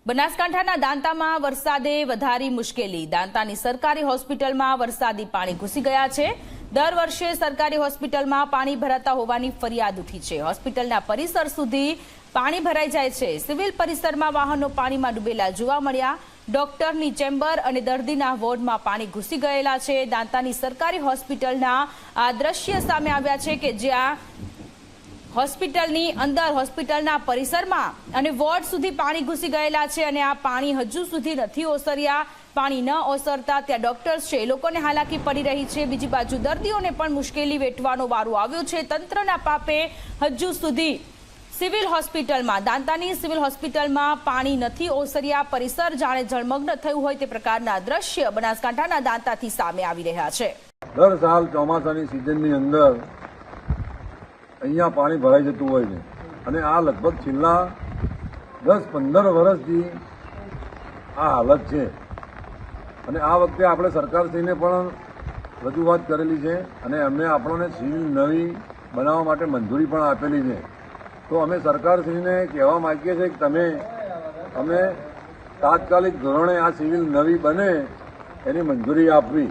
બનાસકાંઠાના દાંતામાં વરસાદે વધારી મુશ્કેલી। દાંતાની સરકારી હોસ્પિટલમાં વરસાદી પાણી ઘૂસી ગયા છે। દર વર્ષે સરકારી હોસ્પિટલમાં પાણી ભરાતા હોવાની ફરિયાદ ઉઠી છે। હોસ્પિટલના પરિસર સુધી પાણી ભરાઈ જાય છે। સિવિલ પરિસરમાં વાહનો પાણીમાં ડૂબેલા જોવા મળ્યા। ડોક્ટરની ચેમ્બર અને દર્દીના વોર્ડમાં પાણી ઘૂસી ગયેલા છે। દાંતાની સરકારી હોસ્પિટલના આ દ્રશ્ય સામે આવ્યા છે કે જ્યાં હોસ્પિટલની અંદર હોસ્પિટલના પરિસરમાં અને વોર્ડ સુધી પાણી ઘૂસી ગયેલા છે અને આ પાણી હજુ સુધી નથી ઓસર્યા। પાણી ન ઓસરતા ત્યાં ડોક્ટર્સ છે એ લોકોને હાલાકી પડી રહી છે। બીજી બાજુ દર્દીઓને પણ મુશ્કેલી વેઠવાનો વારો આવ્યો છે। તંત્રના પાપે હજુ સુધી સિવિલ હોસ્પિટલમાં દાંતાની સિવિલ હોસ્પિટલમાં પાણી નથી ઓસર્યા। પરિસર જાણે જળમગ્ન થયું હોય તે પ્રકારના દ્રશ્ય બનાસકાંઠાના દાંતાથી સામે આવી રહ્યા છે। દર સાલ ચોમાસાની સિઝનની અંદર અહીંયા પાણી ભરાઈ જતું હોય છે અને આ લગભગ છેલ્લા 10-15 વર્ષથી આ હાલત છે અને આ વખતે આપણે સરકારશ્રીને પણ રજૂઆત કરેલી છે અને એમને આપણને સિવિલ નવી બનાવવા માટે મંજૂરી પણ આપેલી છે। તો અમે સરકારશ્રીને કહેવા માંગીએ છીએ કે તમે અમે તાત્કાલિક ધોરણે આ સિવિલ નવી બને એની મંજૂરી આપવી।